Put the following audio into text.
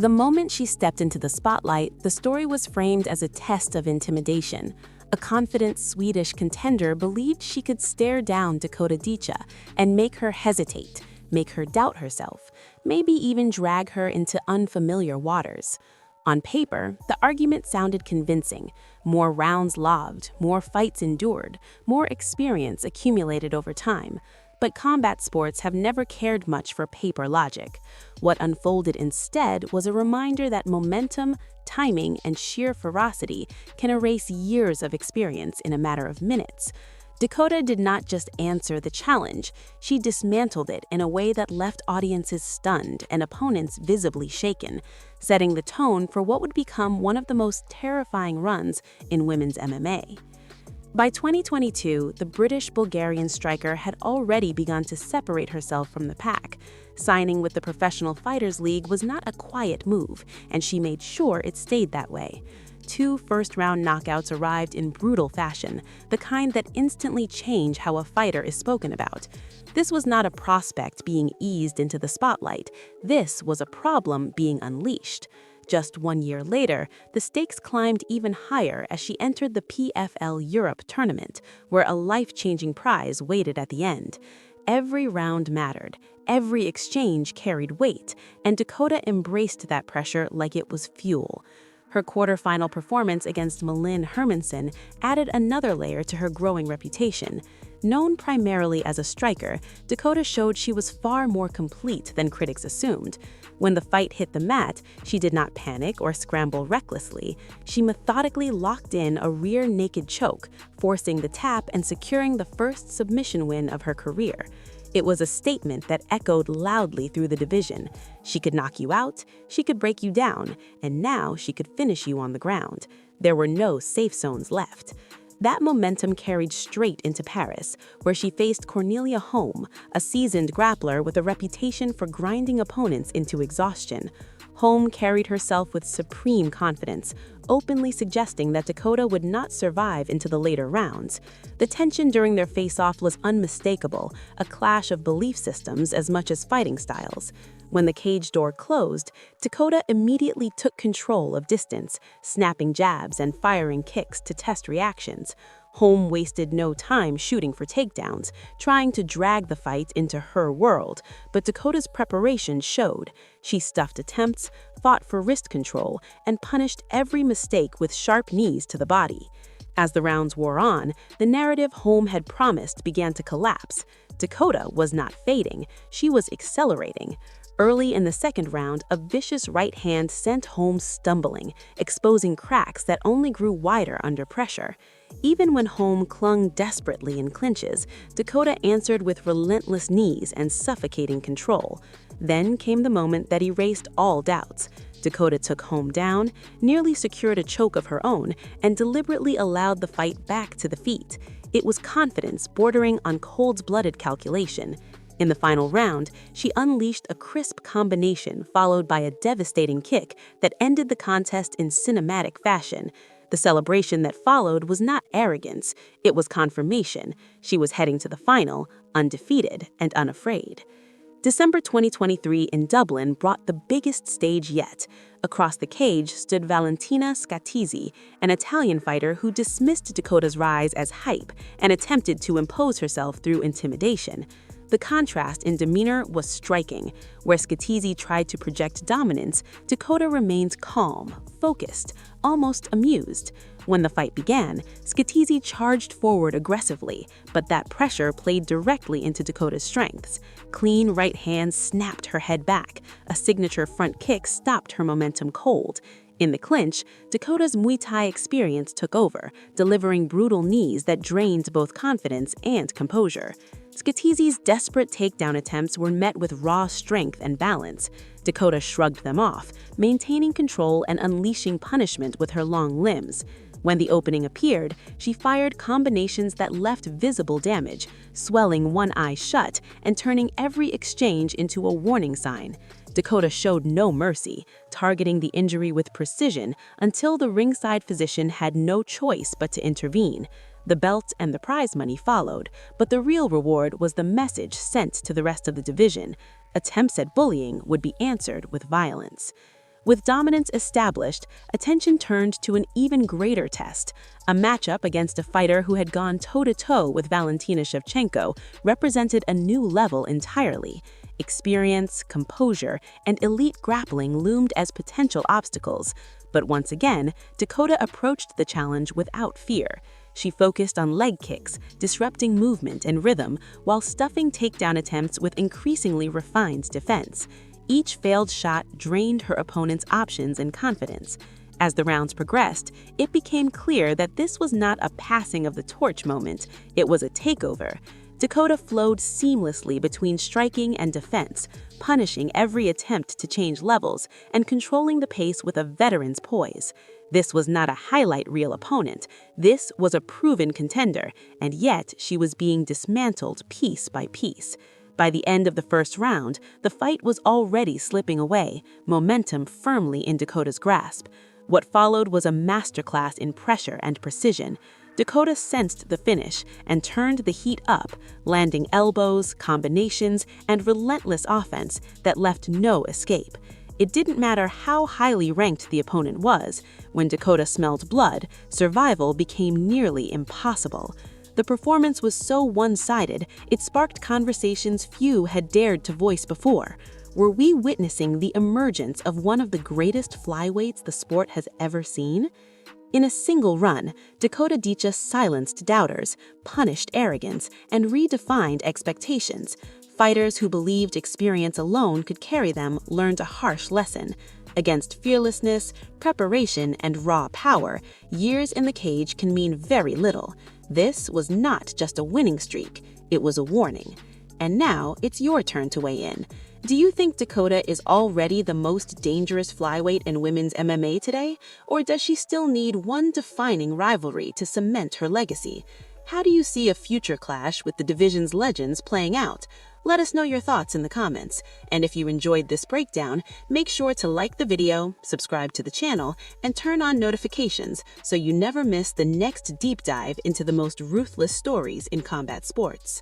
The moment she stepped into the spotlight, the story was framed as a test of intimidation. A confident Swedish contender believed she could stare down Dakota Dicha and make her hesitate, make her doubt herself, maybe even drag her into unfamiliar waters. On paper, the argument sounded convincing. More rounds lobbed, more fights endured, more experience accumulated over time. But combat sports have never cared much for paper logic. What unfolded instead was a reminder that momentum, timing, and sheer ferocity can erase years of experience in a matter of minutes. Dakota did not just answer the challenge, she dismantled it in a way that left audiences stunned and opponents visibly shaken, setting the tone for what would become one of the most terrifying runs in women's MMA. By 2022, the British-Bulgarian striker had already begun to separate herself from the pack. Signing with the Professional Fighters League was not a quiet move, and she made sure it stayed that way. 2 first-round knockouts arrived in brutal fashion, the kind that instantly change how a fighter is spoken about. This was not a prospect being eased into the spotlight. This was a problem being unleashed. Just 1 year later, the stakes climbed even higher as she entered the PFL Europe tournament, where a life-changing prize waited at the end. Every round mattered, every exchange carried weight, and Dakota embraced that pressure like it was fuel. Her quarterfinal performance against Malin Hermansen added another layer to her growing reputation. Known primarily as a striker, Dakota showed she was far more complete than critics assumed. When the fight hit the mat, she did not panic or scramble recklessly. She methodically locked in a rear naked choke, forcing the tap and securing the first submission win of her career. It was a statement that echoed loudly through the division. She could knock you out, she could break you down, and now she could finish you on the ground. There were no safe zones left. That momentum carried straight into Paris, where she faced Cornelia Holm, a seasoned grappler with a reputation for grinding opponents into exhaustion. Holm carried herself with supreme confidence, openly suggesting that Dakota would not survive into the later rounds. The tension during their face-off was unmistakable, a clash of belief systems as much as fighting styles. When the cage door closed, Dakota immediately took control of distance, snapping jabs and firing kicks to test reactions. Holm wasted no time shooting for takedowns, trying to drag the fight into her world, but Dakota's preparation showed. She stuffed attempts, fought for wrist control, and punished every mistake with sharp knees to the body. As the rounds wore on, the narrative Holm had promised began to collapse. Dakota was not fading, she was accelerating. Early in the second round, a vicious right hand sent Holm stumbling, exposing cracks that only grew wider under pressure. Even when Holm clung desperately in clinches, Dakota answered with relentless knees and suffocating control. Then came the moment that erased all doubts. Dakota took Holm down, nearly secured a choke of her own, and deliberately allowed the fight back to the feet. It was confidence bordering on cold-blooded calculation. In the final round, she unleashed a crisp combination followed by a devastating kick that ended the contest in cinematic fashion. The celebration that followed was not arrogance, it was confirmation. She was heading to the final, undefeated and unafraid. December 2023 in Dublin brought the biggest stage yet. Across the cage stood Valentina Scatizzi, an Italian fighter who dismissed Dakota's rise as hype and attempted to impose herself through intimidation. The contrast in demeanor was striking. Where Scatizzi tried to project dominance, Dakota remained calm, focused, almost amused. When the fight began, Scatizzi charged forward aggressively, but that pressure played directly into Dakota's strengths. Clean right hands snapped her head back. A signature front kick stopped her momentum cold. In the clinch, Dakota's Muay Thai experience took over, delivering brutal knees that drained both confidence and composure. Scatizzi's desperate takedown attempts were met with raw strength and balance. Dakota shrugged them off, maintaining control and unleashing punishment with her long limbs. When the opening appeared, she fired combinations that left visible damage, swelling one eye shut and turning every exchange into a warning sign. Dakota showed no mercy, targeting the injury with precision until the ringside physician had no choice but to intervene. The belt and the prize money followed, but the real reward was the message sent to the rest of the division. Attempts at bullying would be answered with violence. With dominance established, attention turned to an even greater test. A matchup against a fighter who had gone toe-to-toe with Valentina Shevchenko represented a new level entirely. Experience, composure, and elite grappling loomed as potential obstacles. But once again, Dakota approached the challenge without fear. She focused on leg kicks, disrupting movement and rhythm, while stuffing takedown attempts with increasingly refined defense. Each failed shot drained her opponent's options and confidence. As the rounds progressed, it became clear that this was not a passing of the torch moment, it was a takeover. Dakota flowed seamlessly between striking and defense, punishing every attempt to change levels and controlling the pace with a veteran's poise. This was not a highlight reel opponent, this was a proven contender, and yet she was being dismantled piece by piece. By the end of the first round, the fight was already slipping away, momentum firmly in Dakota's grasp. What followed was a masterclass in pressure and precision. Dakota sensed the finish and turned the heat up, landing elbows, combinations, and relentless offense that left no escape. It didn't matter how highly ranked the opponent was. When Dakota smelled blood, survival became nearly impossible. The performance was so one-sided, it sparked conversations few had dared to voice before. Were we witnessing the emergence of one of the greatest flyweights the sport has ever seen? In a single run, Dakota Dicha silenced doubters, punished arrogance, and redefined expectations. Fighters who believed experience alone could carry them learned a harsh lesson. Against fearlessness, preparation, and raw power, years in the cage can mean very little. This was not just a winning streak, it was a warning. And now it's your turn to weigh in. Do you think Dakota is already the most dangerous flyweight in women's MMA today? Or does she still need one defining rivalry to cement her legacy? How do you see a future clash with the division's legends playing out? Let us know your thoughts in the comments. And if you enjoyed this breakdown, make sure to like the video, subscribe to the channel, and turn on notifications so you never miss the next deep dive into the most ruthless stories in combat sports.